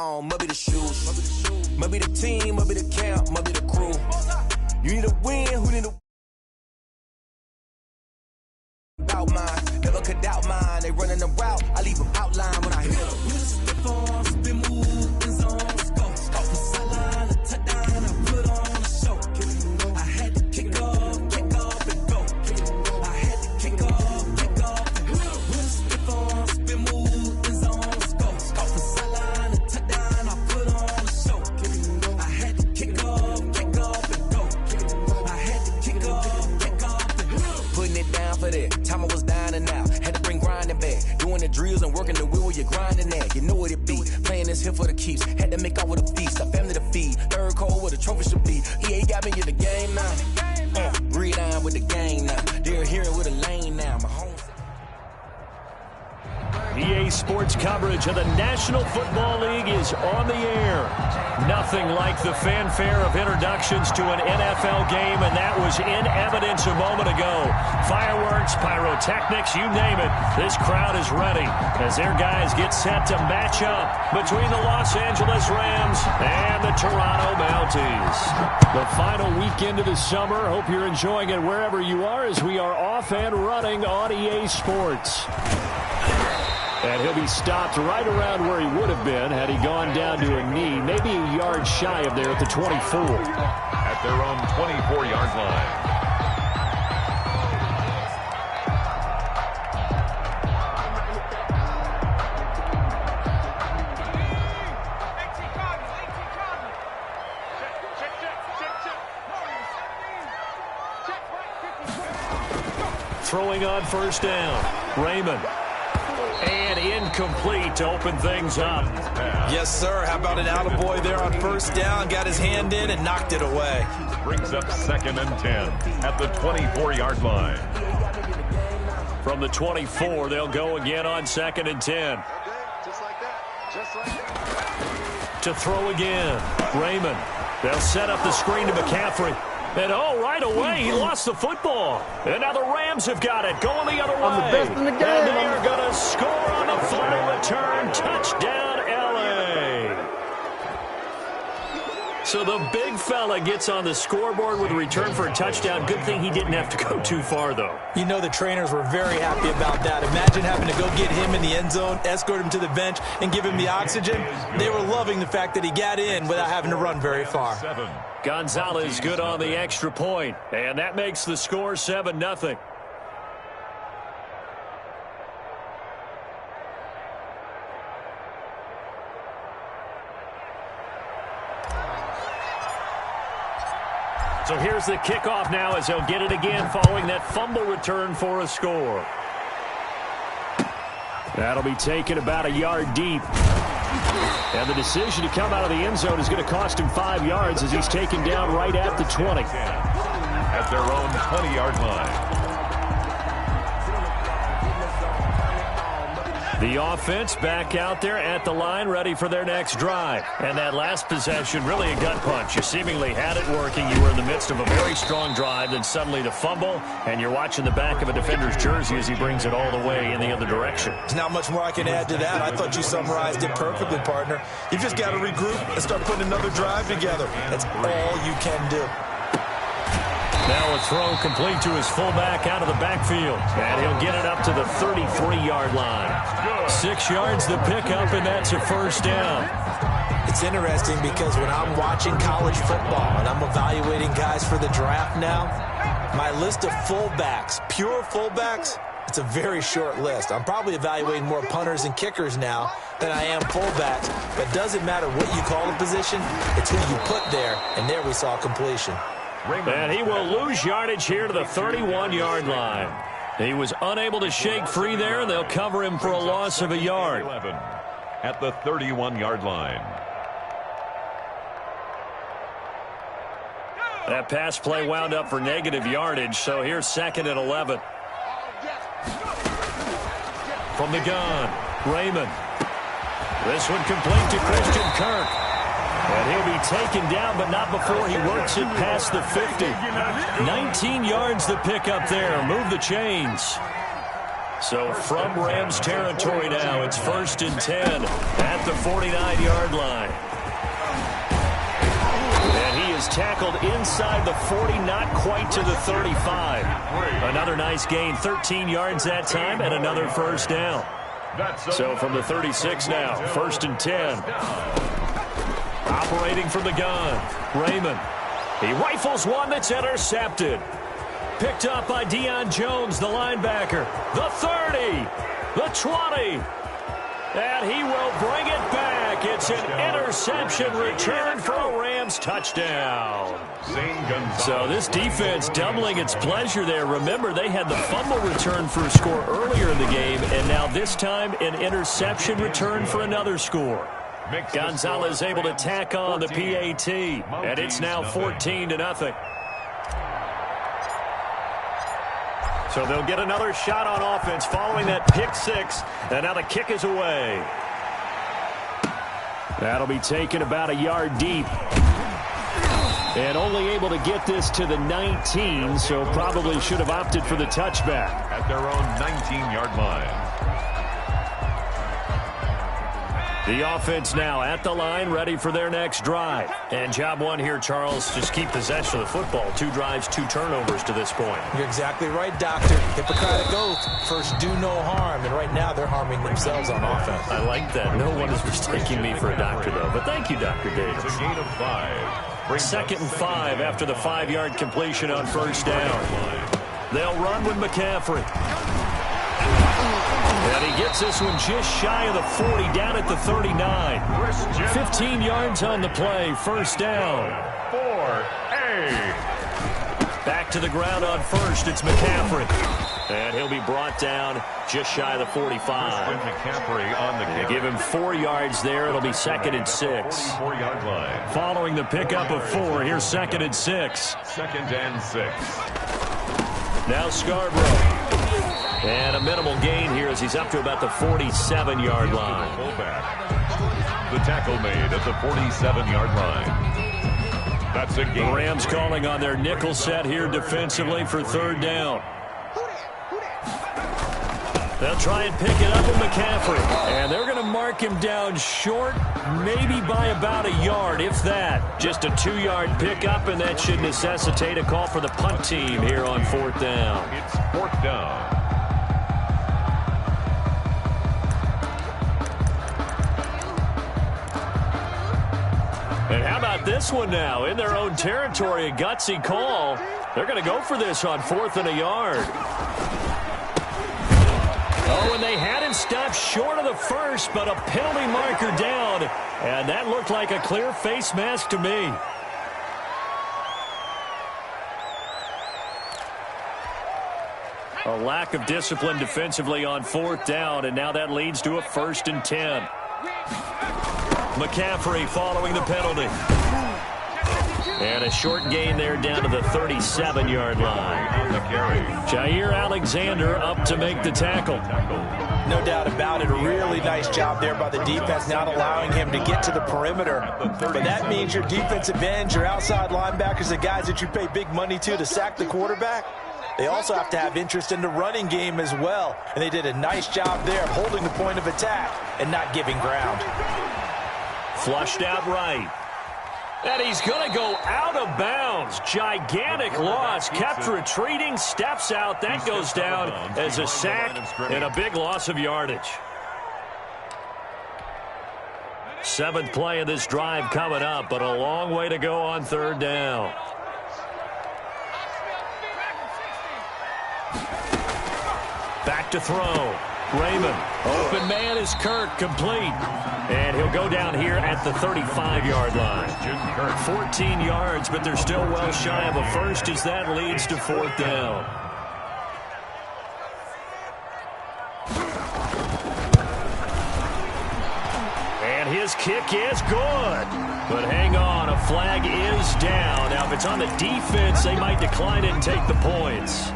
on, must be the shoes. Must be the team, must be the camp, must be the crew. You need a win, who need a about mine? Never could doubt mine. They running the route, I leave them outline when I hit them. Step on, spin move, in zone, go. From sideline to touchdown, I put on a show. I had to kick off and go. I had to kick off and go. Step on, spin move, in zone, go. From sideline to touchdown, I put on a show. I had to kick off and go. I had to kick off and go. Putting it down for that. Time I was down and out. Had to bring grinding back. Doing the drills and working the wheel where you're grinding at. You know what it be. Playing this here for the keeps. Had to make out with a feast. A family to feed. Third cold where the trophy should be. EA got me in the game now. Read on with the gang now. They're hearing with a lane now. My home. EA Sports coverage of the National Football League is on the air. Nothing like the fanfare of introductions to an NFL game, and that was in evidence a moment ago. Fireworks, pyrotechnics, you name it. This crowd is ready as their guys get set to match up between the Los Angeles Rams and the Toronto Mounties. The final weekend of the summer. Hope you're enjoying it wherever you are as we are off and running on EA Sports. And he'll be stopped right around where he would have been had he gone down to a knee, maybe a yard shy of there at the 24. At their own 24-yard line. Throwing on first down, Raymond. And incomplete to open things up. Yes, sir. How about an attaboy there on first down? Got his hand in and knocked it away. Brings up 2nd and 10 at the 24-yard line. From the 24, they'll go again on 2nd and 10. Just like that. Just like that. To throw again, Raymond. They'll set up the screen to McCaffrey. And, right away, he lost the football. And now the Rams have got it, going the other way. I'm the best in the game. And they are going to score on the final return. Touchdown, L.A. So the big fella gets on the scoreboard with a return for a touchdown. Good thing he didn't have to go too far, though. You know the trainers were very happy about that. Imagine having to go get him in the end zone, escort him to the bench, and give him the oxygen. They were loving the fact that he got in without having to run very far. Gonzalez good on the extra point, and that makes the score 7-0. So here's the kickoff now as they'll get it again following that fumble return for a score. That'll be taken about a yard deep. And the decision to come out of the end zone is going to cost him 5 yards as he's taken down right at the 20. At their own 20-yard line. The offense back out there at the line, ready for their next drive. And that last possession, really a gut punch. You seemingly had it working. You were in the midst of a very strong drive, then suddenly the fumble, and you're watching the back of a defender's jersey as he brings it all the way in the other direction. There's not much more I can add to that. I thought you summarized it perfectly, partner. You've just got to regroup and start putting another drive together. That's all you can do. Now a throw complete to his fullback out of the backfield. And he'll get it up to the 33-yard line. 6 yards the pickup, and that's a first down. It's interesting because when I'm watching college football and I'm evaluating guys for the draft now, my list of fullbacks, pure fullbacks, it's a very short list. I'm probably evaluating more punters and kickers now than I am fullbacks. But it doesn't matter what you call the position, it's who you put there, and there we saw completion. And he will lose yardage here to the 31-yard line. He was unable to shake free there, and they'll cover him for a loss of a yard. 11 at the 31-yard line. That pass play wound up for negative yardage, so here's 2nd and 11. From the gun, Raymond. This one complete to Christian Kirk. And he'll be taken down, but not before he works it past the 50. 19 yards the pickup there. Move the chains. So from Rams territory now, it's 1st and 10 at the 49-yard line. And he is tackled inside the 40, not quite to the 35. Another nice gain, 13 yards that time, and another first down. So from the 36 now, 1st and 10. Operating from the gun, Raymond. He rifles one that's intercepted. Picked up by Deion Jones, the linebacker. The 30, the 20. And he will bring it back. It's an interception return for a Rams touchdown. So this defense doubling its pleasure there. Remember, they had the fumble return for a score earlier in the game, and now this time an interception return for another score. Gonzalez able to tack on the PAT, and it's now 14-0. So they'll get another shot on offense following that pick six, and now the kick is away. That'll be taken about a yard deep. And only able to get this to the 19, so probably should have opted for the touchback. At their own 19-yard line. The offense now at the line, ready for their next drive. And job one here, Charles, just keep possession of the football. 2 drives, 2 turnovers to this point. You're exactly right, Doctor. Hippocratic oath. First, do no harm. And right now, they're harming themselves on offense. I like that. No one is mistaking me for a doctor, though. But thank you, Dr. Davis. It's a gain of 5. 2nd and 5 after the 5-yard completion on first down. They'll run with McCaffrey. And he gets this one just shy of the 40, down at the 39. 15 yards on the play, first down. 4A. Back to the ground on first, it's McCaffrey. And he'll be brought down just shy of the 45. McCaffrey on the kick. Give him 4 yards there. It'll be 2nd and 6. 4-yard line. Following the pickup of 4, here's 2nd and 6. 2nd and 6. Now Scarborough. And a minimal gain here as he's up to about the 47-yard line. The tackle made at the 47-yard line. That's a gain. The Rams calling on their nickel set here defensively for 3rd down. They'll try and pick it up with McCaffrey. And they're going to mark him down short, maybe by about a yard, if that. Just a 2-yard pickup, and that should necessitate a call for the punt team here on 4th down. It's 4th down. And how about this one now? In their own territory, a gutsy call. They're going to go for this on 4th and a yard. Oh, and they had him stopped short of the first, but a penalty marker down. And that looked like a clear face mask to me. A lack of discipline defensively on 4th down, and now that leads to a 1st and 10. McCaffrey following the penalty. And a short gain there down to the 37-yard line. Jair Alexander up to make the tackle. No doubt about it. A really nice job there by the defense, not allowing him to get to the perimeter. But that means your defensive ends, your outside linebackers, the guys that you pay big money to sack the quarterback, they also have to have interest in the running game as well. And they did a nice job there of holding the point of attack and not giving ground. Flushed out right. And he's going to go out of bounds. Gigantic loss. Kept retreating. Steps out. That goes down as a sack and a big loss of yardage. 7th play of this drive coming up, but a long way to go on 3rd down. Back to throw. Raymond. Open man is Kirk. Complete. And he'll go down here at the 35-yard line. 14 yards, but they're still well shy of a first as that leads to 4th down. And his kick is good. But hang on, a flag is down. Now, if it's on the defense, they might decline it and take the points.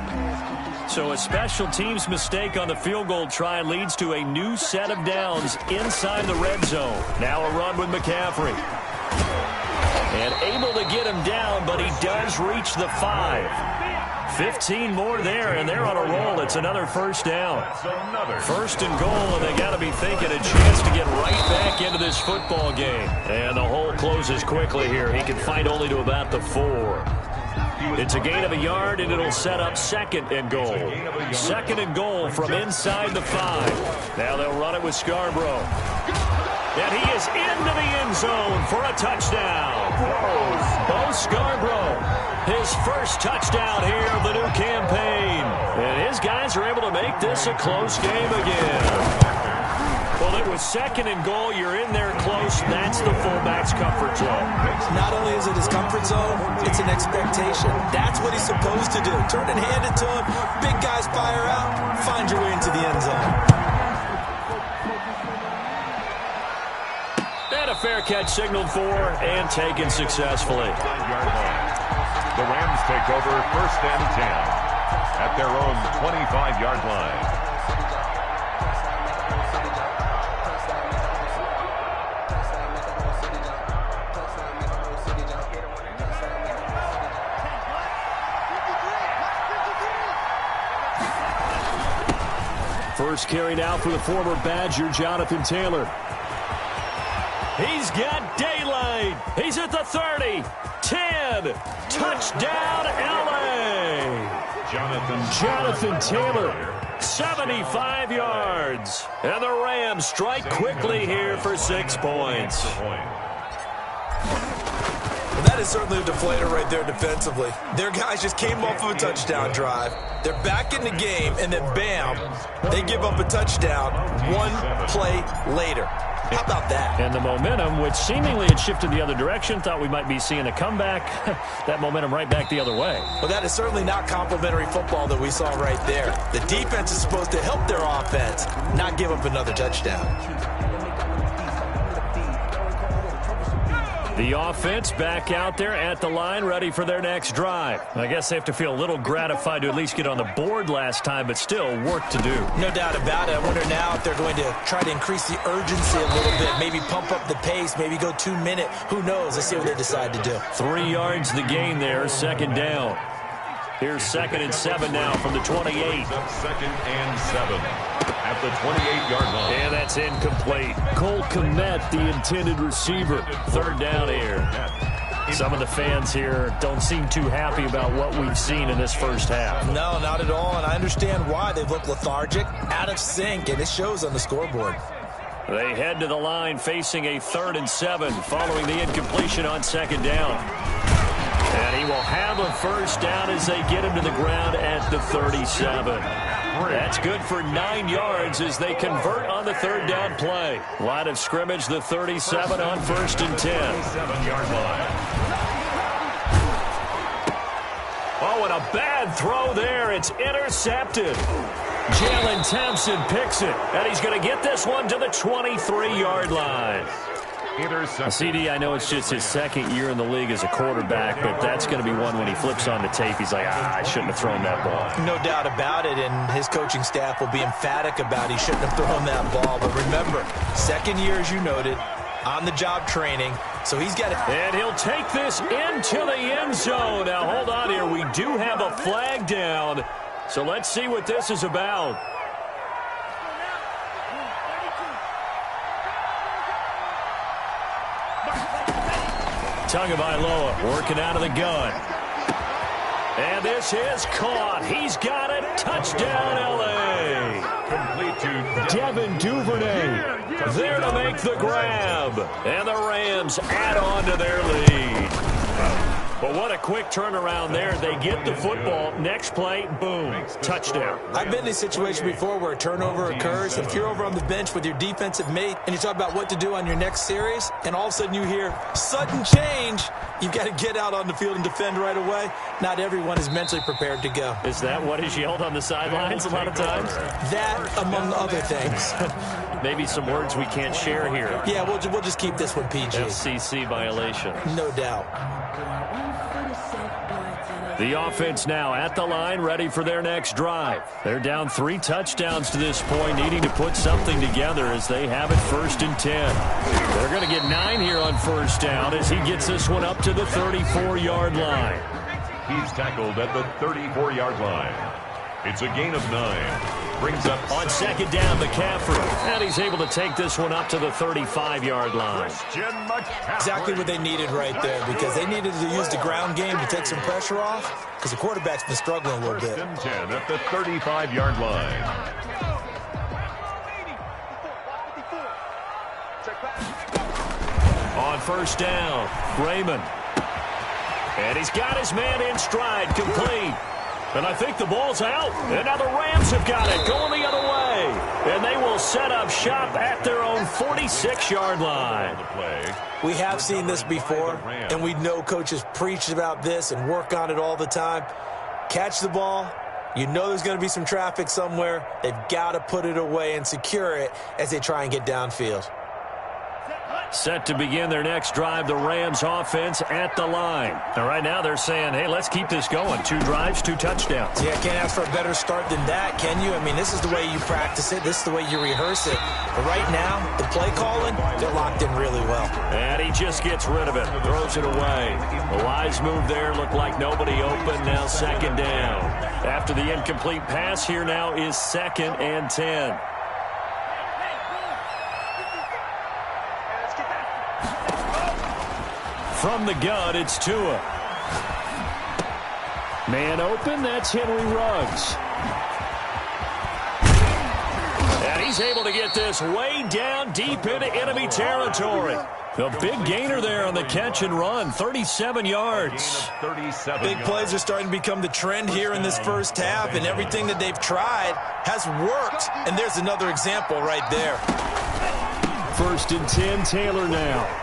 So a special teams mistake on the field goal try leads to a new set of downs inside the red zone. Now a run with McCaffrey. And able to get him down, but he does reach the 5. 15 more there, and they're on a roll. It's another first down. First and goal, and they got to be thinking a chance to get right back into this football game. And the hole closes quickly here. He can find only to about the 4. It's a gain of a yard, and it'll set up second and goal. Second and goal from inside the 5. Now they'll run it with Scarborough. And he is into the end zone for a touchdown. Bo Scarborough, his first touchdown here of the new campaign. And his guys are able to make this a close game again. Well, it was second and goal. You're in there close. That's the fullback's comfort zone. Not only is it his comfort zone, it's an expectation. That's what he's supposed to do. Turn and hand it to him. Big guys fire out. Find your way into the end zone. And a fair catch signaled for and taken successfully. The Rams take over first and 10 at their own 25-yard line. First carry now for the former Badger, Jonathan Taylor. He's got daylight. He's at the 30. 10. Touchdown, L.A. Jonathan Taylor, 75 yards. And the Rams strike quickly here for 6 points. That is certainly a deflator right there defensively. Their guys just came off of a touchdown drive. They're back in the game, and then bam, they give up a touchdown 1 play later. How about that? And the momentum, which seemingly had shifted the other direction, thought we might be seeing a comeback. That momentum right back the other way. Well, that is certainly not complimentary football that we saw right there. The defense is supposed to help their offense, not give up another touchdown. The offense back out there at the line, ready for their next drive. I guess they have to feel a little gratified to at least get on the board last time, but still work to do. No doubt about it. I wonder now if they're going to try to increase the urgency a little bit, maybe pump up the pace, maybe go 2 minute. Who knows? Let's see what they decide to do. 3 yards the gain there, second down. Here's 2nd and 7 now from the 28. 2nd and 7 at the 28-yard line. And that's incomplete. Cole Kmet, the intended receiver. 3rd down here. Some of the fans here don't seem too happy about what we've seen in this first half. No, not at all, and I understand why. They've looked lethargic, out of sync, and it shows on the scoreboard. They head to the line facing a 3rd and 7 following the incompletion on 2nd down. And he will have a first down as they get him to the ground at the 37. That's good for 9 yards as they convert on the 3rd down play. Line of scrimmage, the 37 on 1st and 10. 7-yard line. Oh, and a bad throw there. It's intercepted. Jalen Thompson picks it, and he's going to get this one to the 23-yard line. CD, I know it's just his 2nd year in the league as a quarterback, but that's going to be one when he flips on the tape, he's like, I shouldn't have thrown that ball. No doubt about it, and his coaching staff will be emphatic about he shouldn't have thrown that ball. But remember, 2nd year, as you noted, on-the-job training, so he's got to... And he'll take this into the end zone. Now, hold on here. We do have a flag down, so let's see what this is about. Tagovailoa working out of the gun. And this is caught. He's got it. Touchdown, L.A. Complete to Devin Duvernay there to make the grab. And the Rams add on to their lead. But what a quick turnaround there. They get the football. Next play, boom, touchdown. I've been in a situation before where a turnover occurs. If you're over on the bench with your defensive mate and you talk about what to do on your next series, and all of a sudden you hear sudden change, you've got to get out on the field and defend right away. Not everyone is mentally prepared to go. Is that what is yelled on the sidelines a lot of times? That, among other things. Maybe some words we can't share here. Yeah, we'll just keep this one PG. FCC violation. No doubt. The offense now at the line, ready for their next drive. They're down 3 touchdowns to this point, needing to put something together as they have it 1st and 10. They're going to get 9 here on 1st down as he gets this one up to the 34-yard line. He's tackled at the 34-yard line. It's a gain of 9. Brings up on second down, McCaffrey. And he's able to take this one up to the 35-yard line. Exactly what they needed right there, because they needed to use the ground game to take some pressure off, because the quarterback's been struggling a little bit. 1st and 10 at the 35-yard line. On 1st down, Raymond. And he's got his man in stride, complete. And I think the ball's out. And now the Rams have got it, going the other way. And they will set up shop at their own 46-yard line. We have seen this before, and we know coaches preach about this and work on it all the time. Catch the ball. You know there's going to be some traffic somewhere. They've got to put it away and secure it as they try and get downfield. Set to begin their next drive, the Rams offense at the line. And right now they're saying, hey, let's keep this going. 2 drives, 2 touchdowns. Yeah, can't ask for a better start than that, can you? I mean, this is the way you practice it. This is the way you rehearse it. But right now, the play calling, they're locked in really well. And he just gets rid of it, throws it away. A wise move there, looked like nobody open. Now 2nd down. After the incomplete pass, here now is 2nd and 10. From the gun, it's Tua. Man open, that's Henry Ruggs. And he's able to get this way down deep into enemy territory. A big gainer there on the catch and run, 37 yards. Big plays are starting to become the trend here in this first half, and everything that they've tried has worked. And there's another example right there. 1st and 10, Taylor now.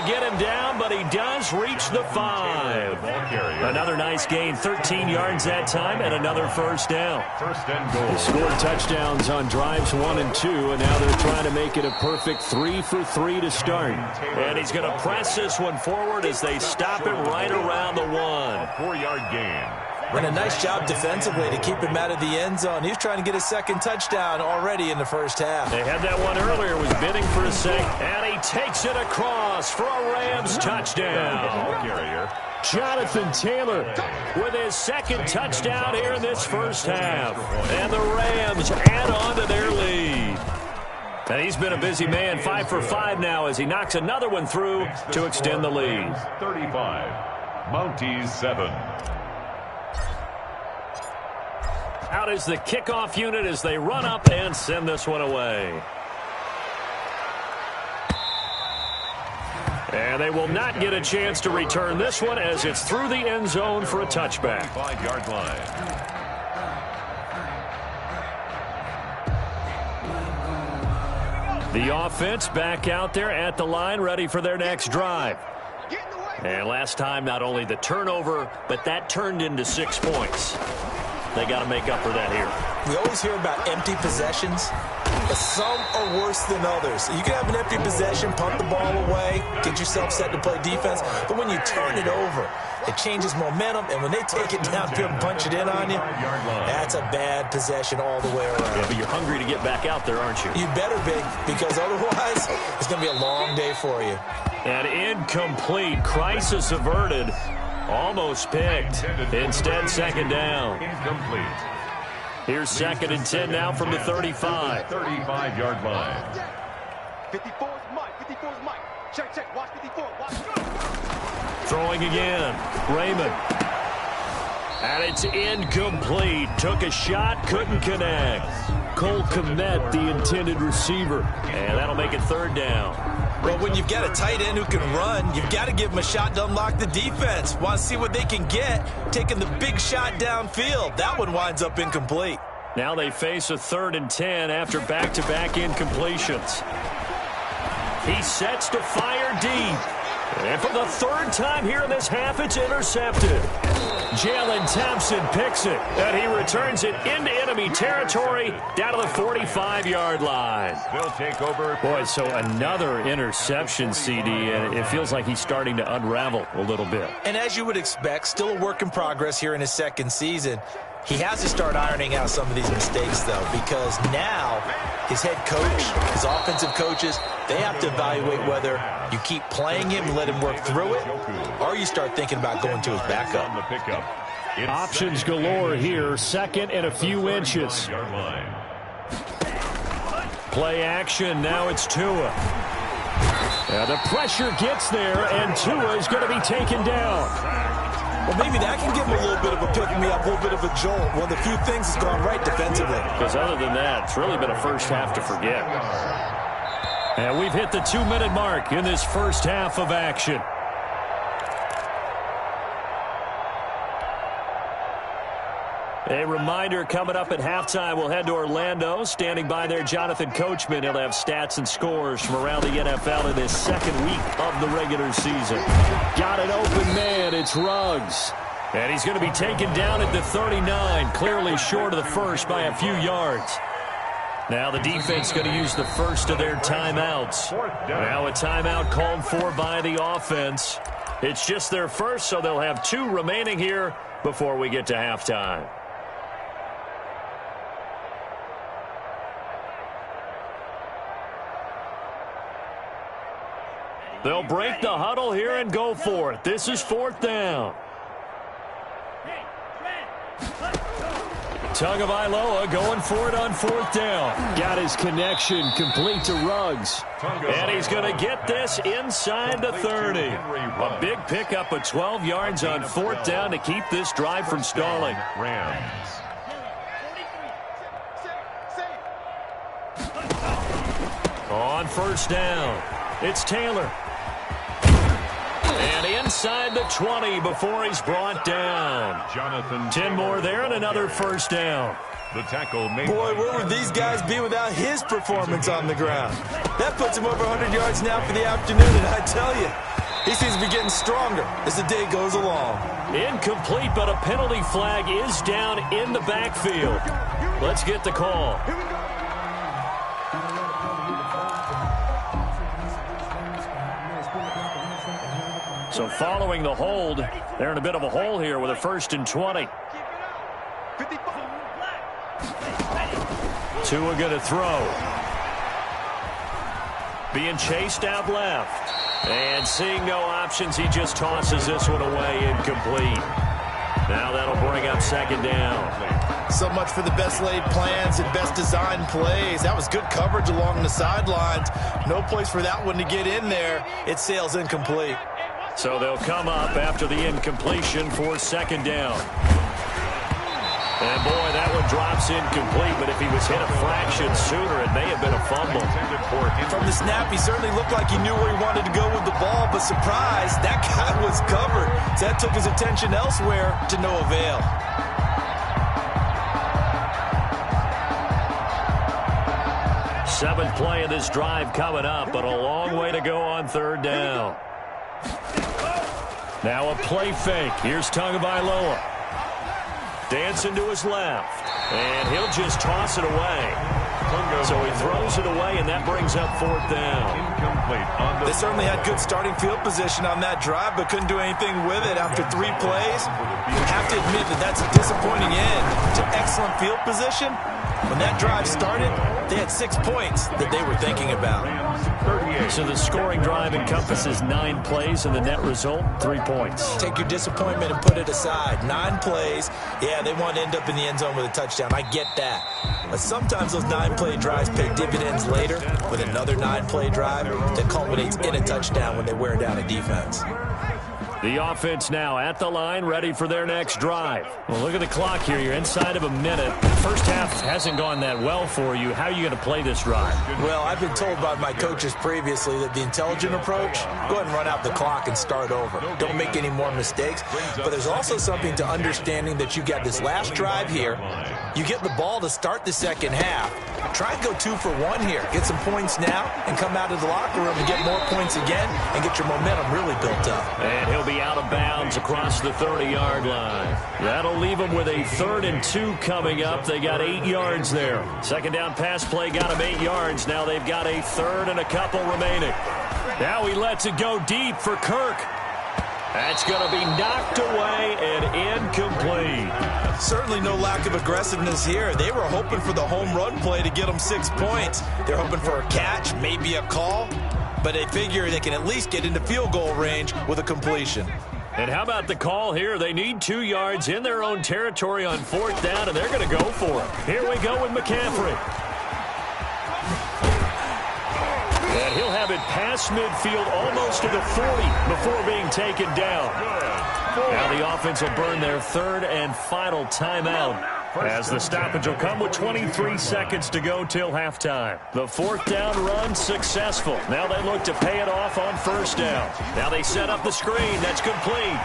Get him down, but he does reach the 5. Another nice gain, 13 yards that time, and another 1st down. 1st and goal. He scored touchdowns on drives 1 and 2, and now they're trying to make it a perfect 3 for 3 to start. And he's going to press this one forward as they stop him right around the 1. A 4-yard gain. And a nice job defensively to keep him out of the end zone. He's trying to get his 2nd touchdown already in the first half. They had that one earlier, was bidding for a sec, and he takes it across for a Rams touchdown. Jonathan Taylor with his 2nd touchdown here in this first half. And the Rams add on to their lead. And he's been a busy man, 5 for 5 now as he knocks another one through to extend the lead. 35, Mounties 7. Out is the kickoff unit as they run up and send this one away. And they will not get a chance to return this one as it's through the end zone for a touchback. 5-yard line. The offense back out there at the line, ready for their next drive. And last time, not only the turnover, but that turned into 6 points. They got to make up for that here. We always hear about empty possessions, but some are worse than others. You can have an empty possession, punt the ball away, get yourself set to play defense, but when you turn it over, it changes momentum, and when they take it downfield and punch it in on you, that's a bad possession all the way around. Yeah, but you're hungry to get back out there, aren't you? You better be, because otherwise it's going to be a long day for you. And incomplete. Crisis averted. Almost picked. Instead, 2nd down. Incomplete. Here's 2nd and 10 now from the 35. 35-yard line. 54 is Mike. 54 is Mike. Check. Watch 54. Watch. Throwing again. Raymond. And it's incomplete. Took a shot, couldn't connect. Cole Kmet, the intended receiver. And that'll make it 3rd down. Well, when you've got a tight end who can run, you've got to give him a shot to unlock the defense. Want to see what they can get, taking the big shot downfield. That one winds up incomplete. Now they face a 3rd and 10 after back-to-back incompletions. He sets to fire deep. And for the 3rd time here in this half, it's intercepted. Jalen Thompson picks it, and he returns it into enemy territory down to the 45-yard line. They'll take over. Boy, so another interception, CD, and it feels like he's starting to unravel a little bit. And as you would expect, still a work in progress here in his 2nd season. He has to start ironing out some of these mistakes, though, because now his head coach, his offensive coaches, they have to evaluate whether you keep playing him and let him work through it, or you start thinking about going to his backup. Options galore here, second and a few inches. Play action, now it's Tua. And the pressure gets there, and Tua is going to be taken down. Well, maybe that can give him a little bit of a pick-me-up, a little bit of a jolt. One of the few things that's gone right defensively. Because other than that, it's really been a first half to forget. And we've hit the 2-minute mark in this first half of action. A reminder, coming up at halftime, we'll head to Orlando. Standing by there, Jonathan Coachman. He'll have stats and scores from around the NFL in this second week of the regular season. Got an open man. It's Ruggs. And he's going to be taken down at the 39, clearly short of the first by a few yards. Now the defense going to use the first of their timeouts. Now a timeout called for by the offense. It's just their first, so they'll have 2 remaining here before we get to halftime. They'll break the huddle here and go for it. This is 4th down. Tagovailoa going for it on 4th down. Got his connection complete to Ruggs. And he's going to get this inside the 30. A big pickup of 12 yards on 4th down to keep this drive from stalling. Rams. On 1st down, it's Taylor. And inside the 20 before he's brought down. Jonathan 10 more there and another 1st down. The tackle made. Boy, where would these guys be without his performance on the ground? That puts him over 100 yards now for the afternoon, and I tell you, he seems to be getting stronger as the day goes along. Incomplete, but a penalty flag is down in the backfield. Let's get the call. So following the hold, they're in a bit of a hole here with a 1st and 20. Tua going to throw. Being chased out left. And seeing no options, he just tosses this one away, incomplete. Now that'll bring up 2nd down. So much for the best laid plans and best designed plays. That was good coverage along the sidelines. No place for that one to get in there. It sails incomplete. So they'll come up after the incompletion for 2nd down. And boy, that one drops incomplete, but if he was hit a fraction sooner, it may have been a fumble. From the snap, he certainly looked like he knew where he wanted to go with the ball, but surprise, that guy was covered. So that took his attention elsewhere to no avail. Seventh play of this drive coming up, but a long way to go on 3rd down. Now a play fake. Here's Tagovailoa. Dancing to his left. And he'll just toss it away. So he throws it away, and that brings up 4th down. Incomplete. They certainly had good starting field position on that drive, but couldn't do anything with it after 3 plays. You have to admit that that's a disappointing end to excellent field position. When that drive started, they had 6 points that they were thinking about. So the scoring drive encompasses 9 plays, and the net result, 3 points. Take your disappointment and put it aside. 9 plays. Yeah, they want to end up in the end zone with a touchdown. I get that. But sometimes those 9-play drives pay dividends later with another 9-play drive that culminates in a touchdown when they wear down a defense. The offense now at the line, ready for their next drive. Well, look at the clock here. You're inside of a minute. First half hasn't gone that well for you. How are you going to play this drive? Well, I've been told by my coaches previously that the intelligent approach, go ahead and run out the clock and start over. Don't make any more mistakes. But there's also something to understanding that you got this last drive here. You get the ball to start the second half. Try and go 2 for 1 here. Get some points now and come out of the locker room and get more points again and get your momentum really built up. And he'll be out of bounds across the 30-yard line. That'll leave them with a 3rd and 2 coming up. They got 8 yards there. 2nd down pass play got them 8 yards. Now they've got a 3rd and a couple remaining. Now he lets it go deep for Kirk. That's going to be knocked away and incomplete. Certainly no lack of aggressiveness here. They were hoping for the home run play to get them 6 points. They're hoping for a catch, maybe a call, but they figure they can at least get into field goal range with a completion. And how about the call here? They need 2 yards in their own territory on 4th down, and they're going to go for it. Here we go with McCaffrey. And he'll have it past midfield almost to the 40 before being taken down. Now the offense will burn their 3rd and final timeout, as the stoppage will come with 23 seconds to go till halftime. The 4th down run successful. Now they look to pay it off on 1st down. Now they set up the screen. That's complete.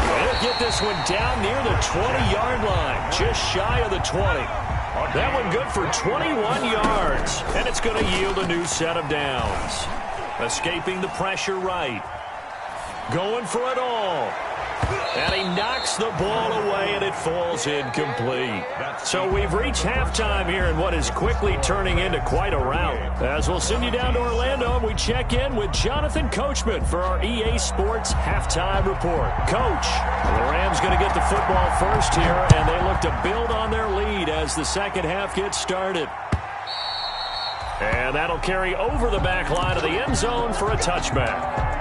They'll get this one down near the 20-yard line, just shy of the 20. That one good for 21 yards, and it's going to yield a new set of downs. Escaping the pressure right. Going for it all. And he knocks the ball away, and it falls incomplete. So we've reached halftime here in what is quickly turning into quite a rout. As we'll send you down to Orlando, and we check in with Jonathan Coachman for our EA Sports Halftime Report. Coach, the Rams going to get the football first here, and they look to build on their lead as the second half gets started. And that'll carry over the back line of the end zone for a touchback.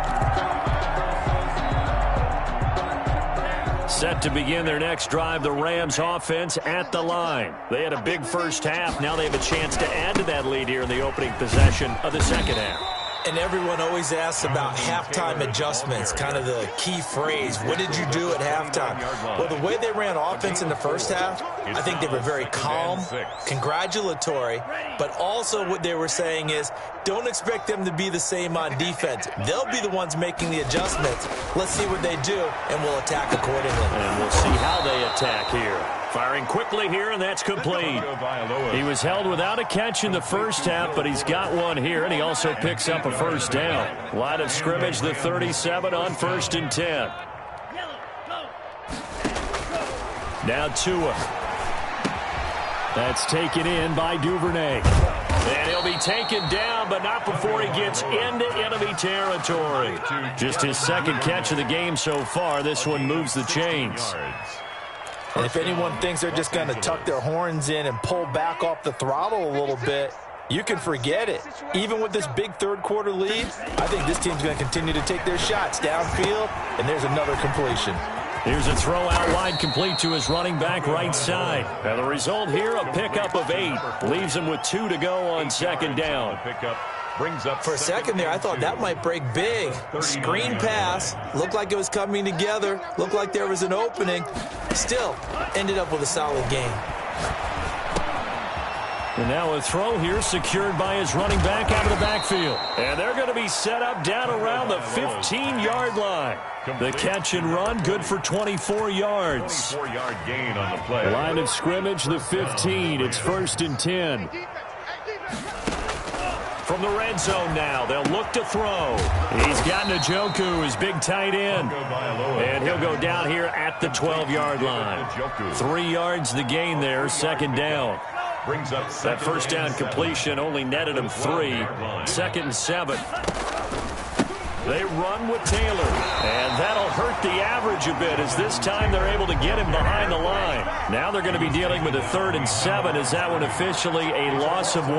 Set to begin their next drive, the Rams offense at the line. They had a big first half. Now they have a chance to add to that lead here in the opening possession of the second half. And everyone always asks about halftime adjustments, kind of the key phrase. What did you do at halftime? Well, the way they ran offense in the first half, I think they were very calm, congratulatory, but also what they were saying is don't expect them to be the same on defense. They'll be the ones making the adjustments. Let's see what they do, and we'll attack accordingly. And we'll see how they attack here. Firing quickly here, and that's complete. He was held without a catch in the first half, but he's got one here, and he also picks up a first down. Line of scrimmage, the 37 on 1st and 10. Now Tua. That's taken in by Duvernay. And he'll be taken down, but not before he gets into enemy territory. Just his 2nd catch of the game so far. This one moves the chains. And if anyone thinks they're just going to tuck their horns in and pull back off the throttle a little bit, you can forget it. Even with this big 3rd quarter lead, I think this team's going to continue to take their shots downfield, and there's another completion. Here's a throw out wide, complete to his running back right side. And the result here, a pickup of 8. Leaves him with 2 to go on 2nd down. For a second there, I thought that might break big. Screen pass. Looked like it was coming together. Looked like there was an opening. Still, ended up with a solid game. And now a throw here secured by his running back out of the backfield. And they're going to be set up down around the 15-yard line. The catch and run, good for 24 yards. 24-yard gain on the play. Line of scrimmage, the 15. It's 1st and 10. From the red zone now, they'll look to throw. He's got Njoku, his big tight end. And he'll go down here at the 12-yard line. 3 yards the gain there, 2nd down. That first down completion only netted him 3. 2nd and 7. They run with Taylor. And that'll hurt the average a bit, as this time they're able to get him behind the line. Now they're going to be dealing with a 3rd and 7, as that one officially a loss of 1.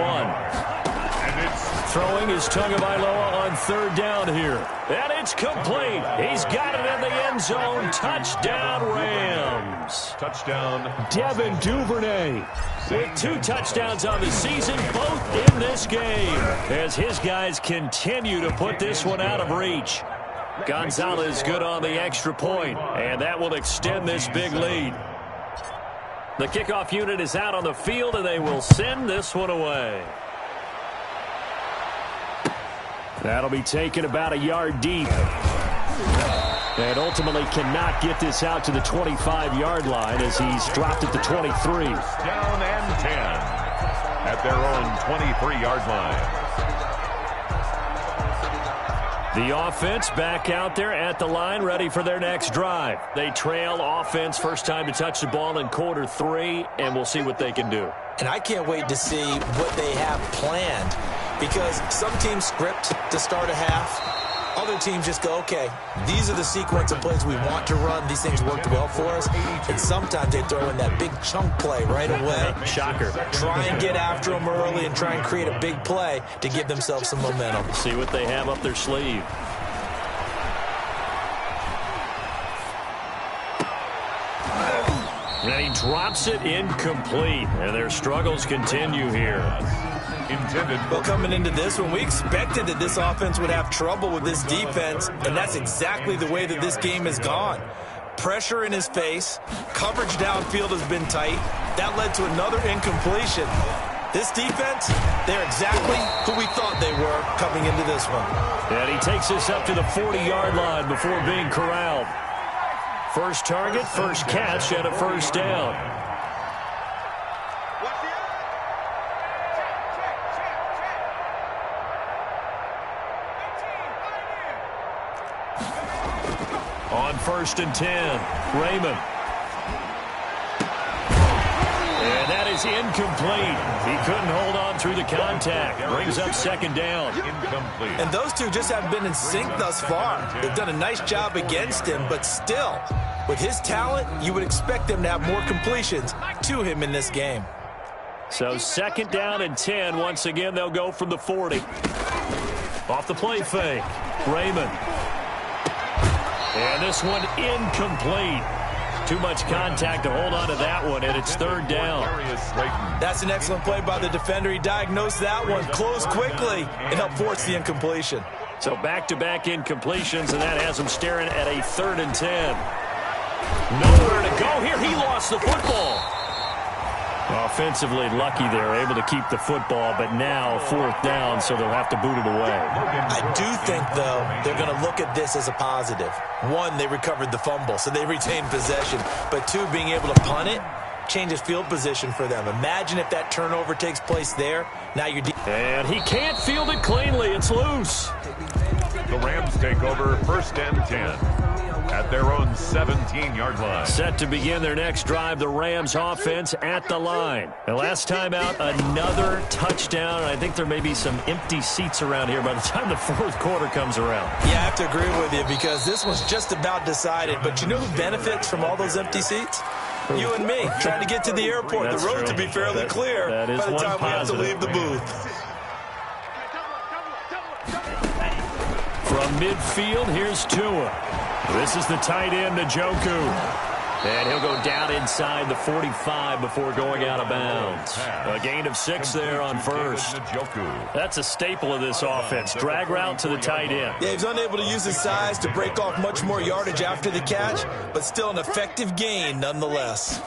Throwing is Tagovailoa on 3rd down here. And it's complete. He's got it in the end zone. Touchdown, Rams. Touchdown. Devin Duvernay with 2 touchdowns on the season, both in this game, as his guys continue to put this one out of reach. Gonzalez good on the extra point, and that will extend this big lead. The kickoff unit is out on the field, and they will send this one away. That'll be taken about a yard deep. And ultimately cannot get this out to the 25-yard line, as he's dropped at the 23. Down and 10 at their own 23-yard line. The offense back out there at the line, ready for their next drive. They trail offense, first time to touch the ball in quarter 3, and we'll see what they can do. And I can't wait to see what they have planned, because some teams script to start a half, Other teams just go, okay, these are the sequence of plays we want to run. These things worked well for us. And sometimes they throw in that big chunk play right away. Shocker. Try and get after them early and try and create a big play to give themselves some momentum. See what they have up their sleeve. And he drops it incomplete. And their struggles continue here. Intended. Well, coming into this one, we expected that this offense would have trouble with this defense, and that's exactly the way that this game has gone. Pressure in his face, coverage downfield has been tight. That led to another incompletion. This defense, they're exactly who we thought they were coming into this one. And he takes us up to the 40-yard line before being corralled. First target, first catch, and a first down. On 1st and 10, Raymond. And that is incomplete. He couldn't hold on through the contact. Brings up 2nd down. Incomplete. And those two just haven't been in sync thus far. They've done a nice job against him, but still, with his talent, you would expect them to have more completions to him in this game. So 2nd down and 10. Once again, they'll go from the 40. Off the play fake, Raymond. And this one incomplete. Too much contact to hold on to that one, and it's 3rd down. That's an excellent play by the defender. He diagnosed that one, closed quickly, and helped force the incompletion. So back-to-back incompletions, and that has him staring at a 3rd and 10. Nowhere to go here. He lost the football. Offensively lucky they're able to keep the football, but now 4th down, so they'll have to boot it away. I do think, though, they're going to look at this as a positive. One, they recovered the fumble, so they retained possession. But two, being able to punt it changes field position for them. Imagine if that turnover takes place there. Now you're deep. And he can't field it cleanly. It's loose. The Rams take over 1st and 10 at their own 17-yard line. Set to begin their next drive, the Rams offense at the line. And last time out, another touchdown. I think there may be some empty seats around here by the time the 4th quarter comes around. Yeah, I have to agree with you because this one's just about decided. But you know who benefits from all those empty seats? You and me, trying to get to the airport. That's the road true. to be fairly clear that is by the time we have to positive. leave the booth. From midfield, here's Tua. This is the tight end, Njoku. And he'll go down inside the 45 before going out of bounds. A gain of 6 there on 1st. That's a staple of this offense. Drag route to the tight end. Yeah, he's unable to use his size to break off much more yardage after the catch, but still an effective gain nonetheless.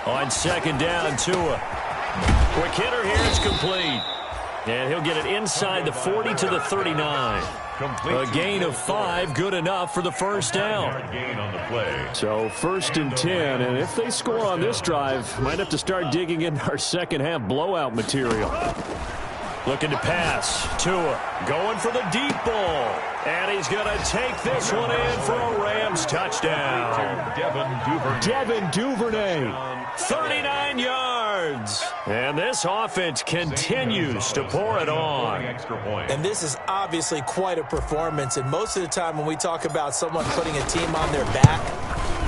On 2nd down, Tua. Quick hitter here, it's complete. And he'll get it inside the 40 to the 39. A gain of 5, good enough for the 1st down. So 1st and 10, and if they score on this drive, might have to start digging in our second half blowout material. Looking to pass. Tua going for the deep ball. And he's going to take this one in for a Rams touchdown. Devin Duvernay. 39 yards. And this offense continues to pour it on. And this is obviously quite a performance. And most of the time when we talk about someone putting a team on their back,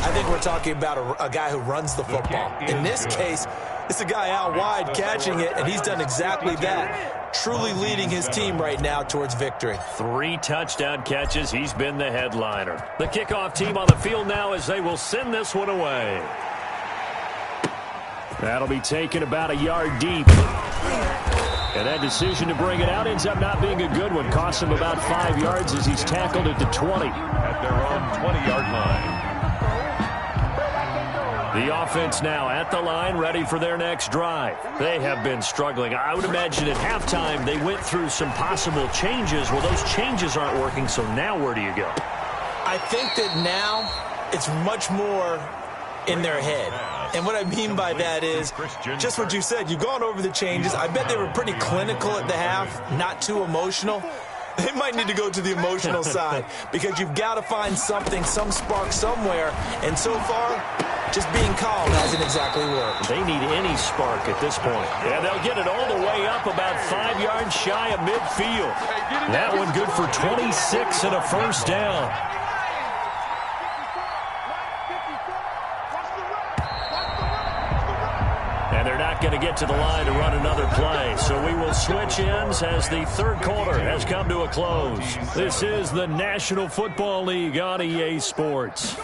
I think we're talking about a guy who runs the football. In this case, it's a guy out wide catching it, and he's done exactly that, truly leading his team right now towards victory. 3 touchdown catches. He's been the headliner. The kickoff team on the field now as they will send this one away. That'll be taken about a yard deep. And that decision to bring it out ends up not being a good one. Costs him about 5 yards as he's tackled at the 20. At their own 20-yard line. The offense now at the line, ready for their next drive. They have been struggling. I would imagine at halftime they went through some possible changes. Well, those changes aren't working, so now where do you go? I think that now it's much more in their head. And what I mean by that is just what you said. You've gone over the changes. I bet they were pretty clinical at the half, not too emotional. They might need to go to the emotional side because you've got to find something, some spark somewhere. And so far, just being called hasn't exactly worked. They need any spark at this point. And they'll get it all the way up about 5 yards shy of midfield. That one good for 26 and a first down. And they're not going to get to the line to run another play. So we will switch ends as the third quarter has come to a close. This is the National Football League on EA Sports.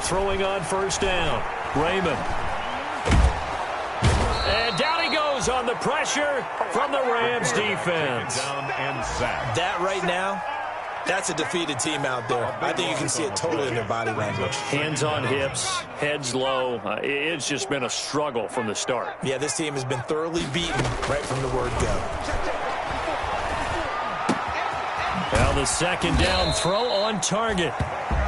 Throwing on first down. Raymond. And down he goes on the pressure from the Rams defense. That right now, that's a defeated team out there. I think you can see it totally in their body language. Hands on hips, heads low. It's just been a struggle from the start. Yeah, this team has been thoroughly beaten right from the word go. Now the second down throw on target.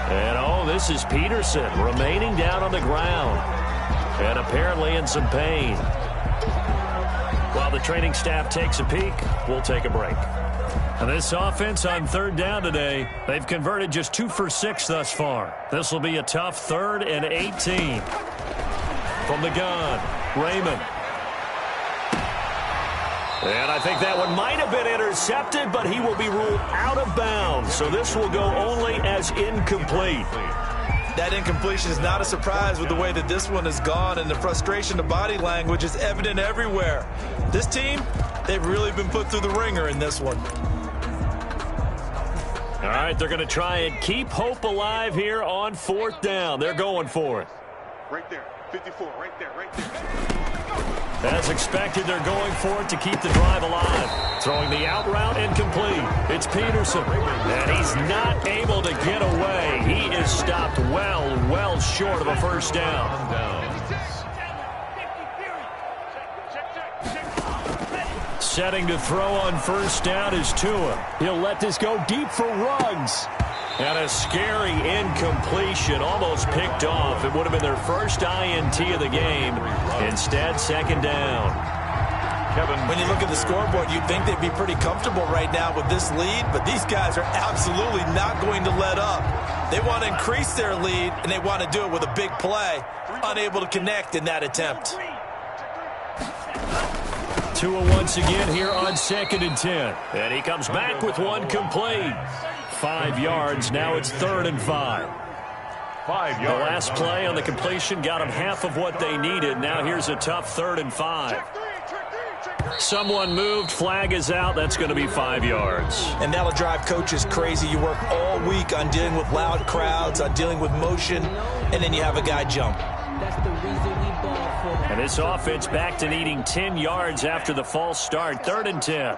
And, oh, this is Peterson remaining down on the ground. And apparently in some pain. While the training staff takes a peek, we'll take a break. And this offense on third down today, they've converted just 2 for 6 thus far. This will be a tough 3rd and 18. From the gun, Raymond. And I think that one might have been intercepted, but he will be ruled out of bounds. So this will go only as incomplete. That incompletion is not a surprise with the way that this one has gone, and the frustration of body language is evident everywhere. This team, they've really been put through the ringer in this one. All right, they're going to try and keep hope alive here on 4th down. They're going for it. Right there, 54, right there, right there. As expected, they're going for it to keep the drive alive. Throwing the out route incomplete. It's Peterson. And he's not able to get away. He is stopped well short of a first down. Setting to throw on first down is Tua. He'll let this go deep for Ruggs. And a scary incompletion, almost picked off. It would have been their first INT of the game. Instead, second down. When you look at the scoreboard, you'd think they'd be pretty comfortable right now with this lead, but these guys are absolutely not going to let up. They want to increase their lead, and they want to do it with a big play. Unable to connect in that attempt. Tua once again here on 2nd and 10. And he comes back with one complete. 5 yards. Now it's 3rd and 5. 5 yards. The last play on the completion got them half of what they needed. Now here's a tough 3rd and 5. Someone moved. Flag is out. That's going to be 5 yards. And that'll drive coaches crazy. You work all week on dealing with loud crowds, on dealing with motion, and then you have a guy jump. And this offense back to needing 10 yards after the false start. 3rd and 10.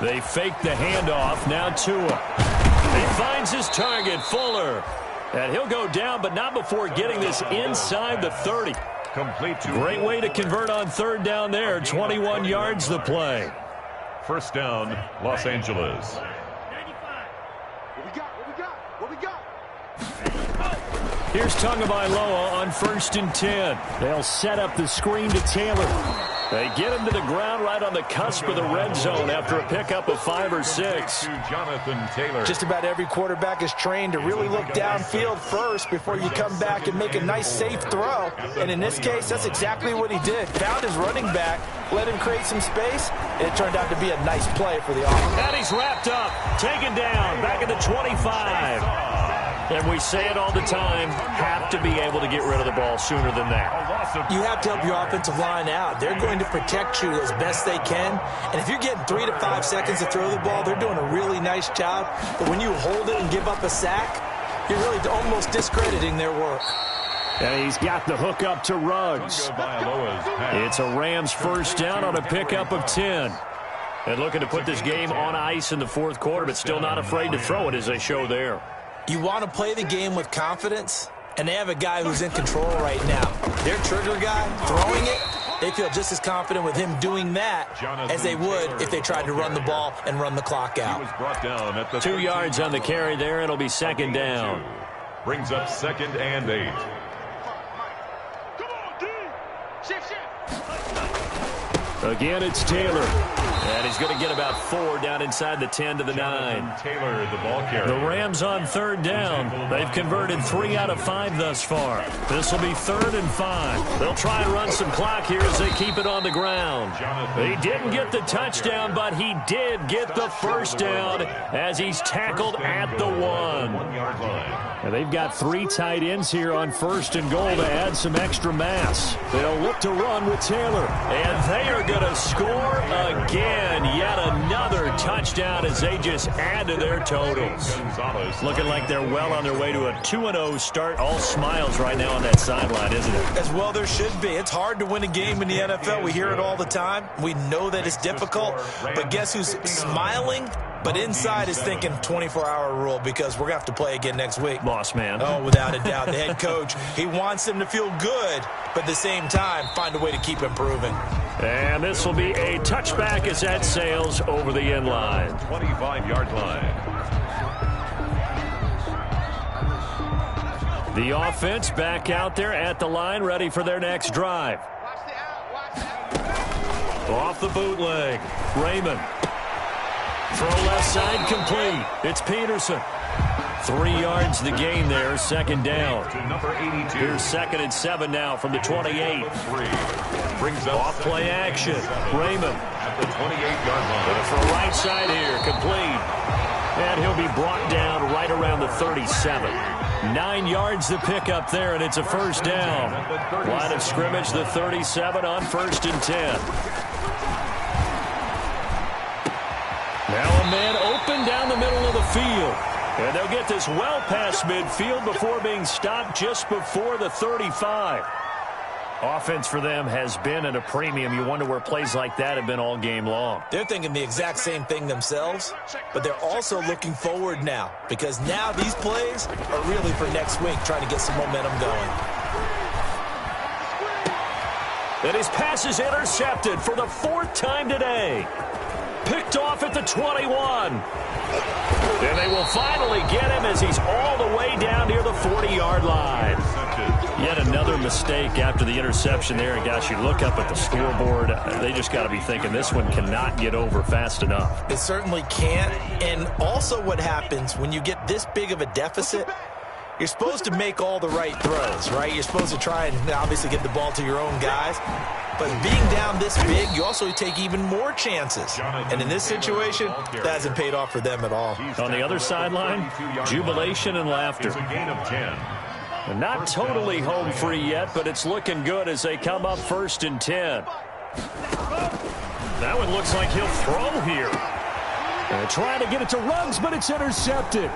They fake the handoff. Now Tua. He finds his target, Fuller. And he'll go down, but not before getting this inside the 30. Complete to Great way to convert on 3rd down there. 21 yards the play. First down, Los Angeles. What we got? Here's Tagovailoa on 1st and 10. They'll set up the screen to Taylor. They get him to the ground right on the cusp of the red zone after a pickup of 5 or 6. To Jonathan Taylor. Just about every quarterback is trained to really look downfield first before you come back and make a nice, safe throw. And in this case, that's exactly what he did. Found his running back, let him create some space, and it turned out to be a nice play for the offense. And he's wrapped up, taken down, back at the 25. And we say it all the time, have to be able to get rid of the ball sooner than that. You have to help your offensive line out. They're going to protect you as best they can. And if you're getting 3 to 5 seconds to throw the ball, they're doing a really nice job. But when you hold it and give up a sack, you're really almost discrediting their work. And he's got the hook up to Ruggs. It's a Rams first down on a pickup of 10. And looking to put this game on ice in the 4th quarter, but still not afraid to throw it as they show there. You want to play the game with confidence, and they have a guy who's in control right now. Their trigger guy, throwing it, they feel just as confident with him doing that as they would if they tried to run the ball and run the clock out. 2 yards on the carry there. It'll be 2nd down. Brings up 2nd and 8. Again, it's Taylor. And he's going to get about 4 down inside the 10 to the 9. Taylor, the ball carrier. The Rams on 3rd down. They've converted 3 out of 5 thus far. This will be 3rd and 5. They'll try and run some clock here as they keep it on the ground. He didn't get the touchdown, but he did get the first down as he's tackled at the 1. And they've got 3 tight ends here on 1st and goal to add some extra mass. They'll look to run with Taylor. And they are going to score again. Yet another touchdown as they just add to their totals. Looking like they're well on their way to a 2-0 start. All smiles right now on that sideline, isn't it? As well there should be. It's hard to win a game in the NFL. We hear it all the time. We know that it's difficult. But guess who's smiling? But inside is thinking 24-hour rule because we're going to have to play again next week. Boss man. Oh, without a doubt. The head coach, he wants them to feel good, but at the same time, find a way to keep improving. And this will be a touchback as that sails over the end line. 25-yard line. The offense back out there at the line, ready for their next drive. Off the bootleg. Raymond. Throw left side complete. It's Peterson. 3 yards the gain there, 2nd down. Here's 2nd and 7 now from the 28. Brings up off play action. Raymond. At the 28-yard line. For right side here, complete. And he'll be brought down right around the 37. 9 yards the pick up there, and it's a first down. Line of scrimmage, the 37 on 1st and 10. Now a man open down the middle of the field. And they'll get this well past midfield before being stopped just before the 35. Offense for them has been at a premium. You wonder where plays like that have been all game long. They're thinking the exact same thing themselves, but they're also looking forward now because now these plays are really for next week, trying to get some momentum going. And his pass is intercepted for the 4th time today. Picked off at the 21. And they will finally get him as he's all the way down near the 40-yard line. Yet another mistake after the interception there. And, gosh, you look up at the scoreboard, they just got to be thinking this one cannot get over fast enough. It certainly can't. And also what happens when you get this big of a deficit, you're supposed to make all the right throws, right? You're supposed to try and obviously get the ball to your own guys. But being down this big, you also take even more chances. And in this situation, that hasn't paid off for them at all. On the other sideline, jubilation and laughter. And not totally home free yet, but it's looking good as they come up 1st and 10. That one looks like he'll throw here. And trying to get it to Ruggs, but it's intercepted.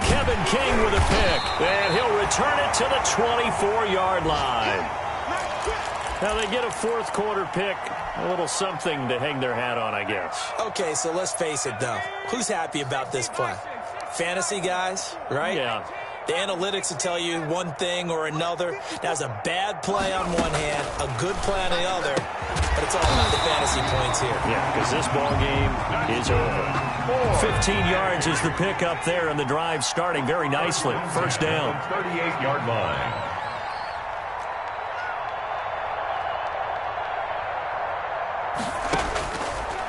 Kevin King with a pick. And he'll return it to the 24-yard line. Now they get a 4th quarter pick, a little something to hang their hat on, I guess. Okay, so let's face it, though. Who's happy about this play? Fantasy guys, right? Yeah. The analytics will tell you one thing or another. That's a bad play on one hand, a good play on the other, but it's all about the fantasy points here. Yeah, because this ball game is over. 15 yards is the pick up there, and the drive starting very nicely. First down. 38-yard line.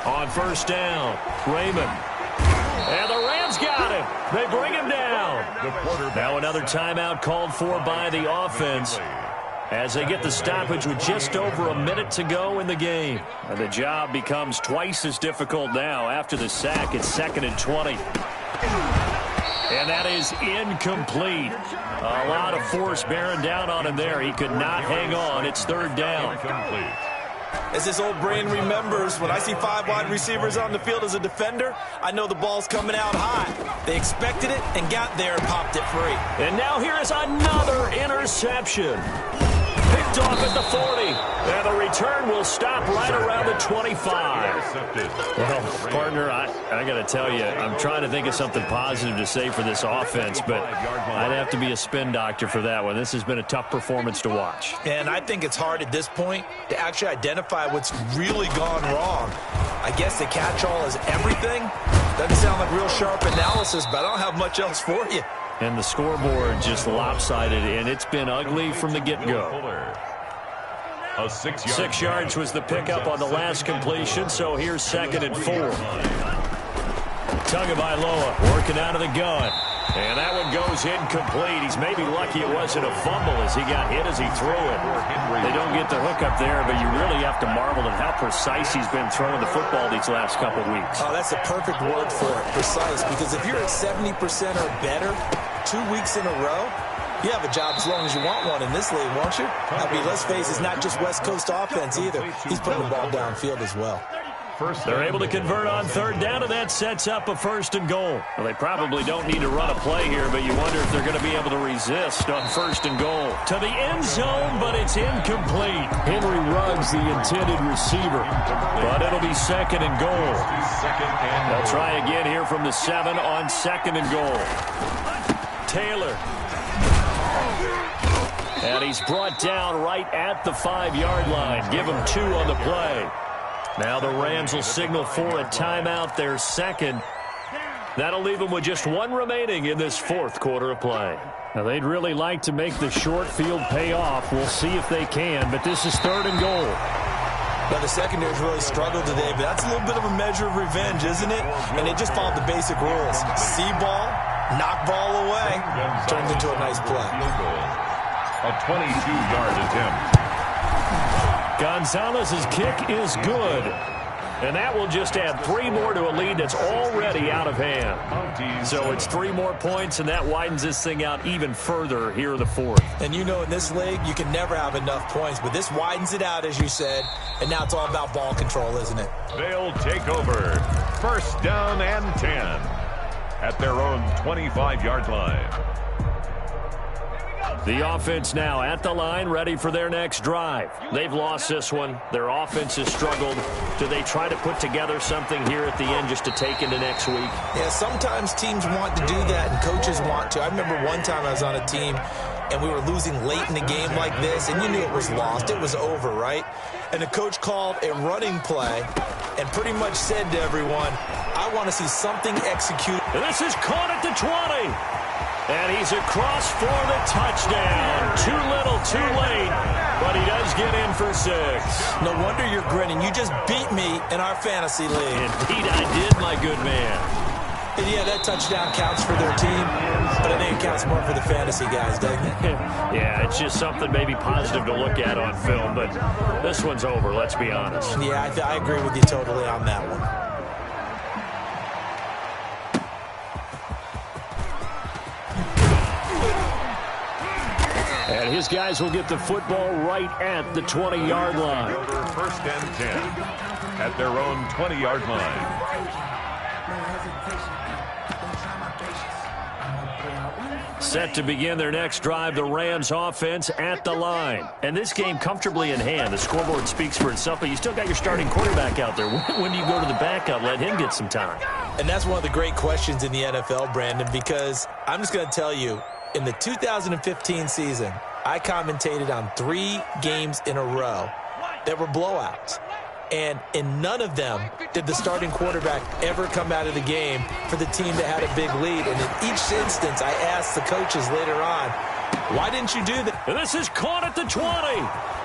On first down, Raymond. And the Rams got him. They bring him down. Now another timeout called for by the offense as they get the stoppage with just over a minute to go in the game. And the job becomes twice as difficult now after the sack. It's 2nd and 20. And that is incomplete. A lot of force bearing down on him there. He could not hang on. It's 3rd down. As this old brain remembers, when I see 5 wide receivers on the field as a defender, I know the ball's coming out high. They expected it and got there and popped it free. And now here is another interception. Picked off at the 40. And the return will stop right around the 25. Well, partner, I got to tell you, I'm trying to think of something positive to say for this offense, but I'd have to be a spin doctor for that one. This has been a tough performance to watch. And I think it's hard at this point to actually identify what's really gone wrong. I guess the catch-all is everything. Doesn't sound like real sharp analysis, but I don't have much else for you. And the scoreboard just lopsided, and it's been ugly from the get-go. A 6 yard 6 yards was the pickup on the last completion, so here's 2nd and 4. Tagovailoa working out of the gun. And that one goes incomplete. He's maybe lucky it wasn't a fumble as he got hit as he threw it. They don't get the hook up there, but you really have to marvel at how precise he's been throwing the football these last couple weeks. Oh, that's the perfect word for it, precise, because if you're at 70% or better 2 weeks in a row, you have a job as long as you want one in this league, won't you? I mean, let's face it, it's not just West Coast offense either. He's putting the ball downfield as well. They're able to convert on 3rd down, and that sets up a 1st and goal. Well, they probably don't need to run a play here, but you wonder if they're going to be able to resist on 1st and goal. To the end zone, but it's incomplete. Henry Ruggs, the intended receiver, but it'll be 2nd and goal. They'll try again here from the 7 on 2nd and goal. Taylor. And he's brought down right at the 5-yard line. Give him 2 on the play. Now the Rams will signal for a timeout, their 2nd. That'll leave them with just 1 remaining in this 4th quarter of play. Now they'd really like to make the short field pay off. We'll see if they can, but this is 3rd and goal. Now the secondary's really struggled today, but that's a little bit of a measure of revenge, isn't it? And they just followed the basic rules. See ball, knock ball away, turns into a nice play. A 22-yard attempt. Gonzalez's kick is good. And that will just add 3 more to a lead that's already out of hand. So it's 3 more points, and that widens this thing out even further here in the 4th. And you know in this league, you can never have enough points, but this widens it out, as you said, and now it's all about ball control, isn't it? They'll take over 1st down and 10 at their own 25-yard line. The offense now at the line, ready for their next drive. They've lost this one. Their offense has struggled. Do they try to put together something here at the end just to take into next week? Yeah, sometimes teams want to do that and coaches want to. I remember one time I was on a team and we were losing late in the game like this, and you knew it was lost. It was over, right? And the coach called a running play and pretty much said to everyone, I want to see something executed. And this is caught at the 20. And he's across for the touchdown. Too little, too late, but he does get in for 6. No wonder you're grinning. You just beat me in our fantasy league. Indeed I did, my good man. And yeah, that touchdown counts for their team, but I think it counts more for the fantasy guys, doesn't it? Yeah, it's just something maybe positive to look at on film, but this one's over, let's be honest. Yeah, I agree with you totally on that one. And his guys will get the football right at the 20-yard line. 1st and 10 at their own 20-yard line. Set to begin their next drive, the Rams offense at the line. And this game comfortably in hand. The scoreboard speaks for itself, but you still got your starting quarterback out there. When do you go to the backup, let him get some time? And that's one of the great questions in the NFL, Brandon, because I'm just going to tell you, in the 2015 season, I commentated on 3 games in a row that were blowouts. And in none of them did the starting quarterback ever come out of the game for the team that had a big lead. And in each instance, I asked the coaches later on, why didn't you do that? And this is caught at the 20.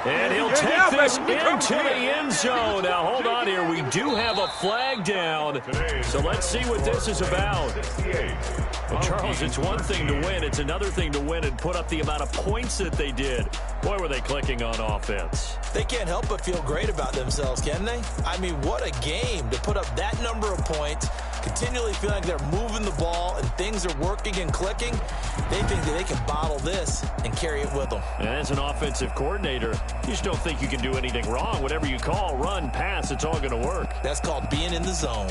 And he'll take this into the end zone. Now, hold on here. We do have a flag down. So let's see what this is about. Well, Charles, it's one thing to win. It's another thing to win and put up the amount of points that they did. Boy, were they clicking on offense. They can't help but feel great about themselves, can they? I mean, what a game to put up that number of points, continually feeling like they're moving the ball and things are working and clicking. They think that they can bottle this and carry it with them. And as an offensive coordinator, you just don't think you can do anything wrong. Whatever you call, run, pass, it's all going to work. That's called being in the zone.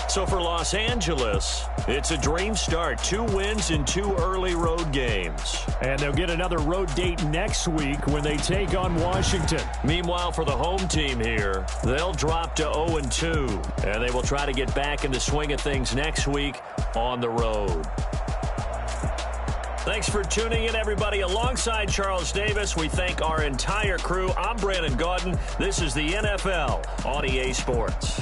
So for Los Angeles, it's a dream start. 2 wins in 2 early road games. And they'll get another road date next week when they take on Washington. Meanwhile, for the home team here, they'll drop to 0-2. And they will try to get back in the swing of things next week on the road. Thanks for tuning in, everybody. Alongside Charles Davis, we thank our entire crew. I'm Brandon Gaudin. This is the NFL on EA Sports.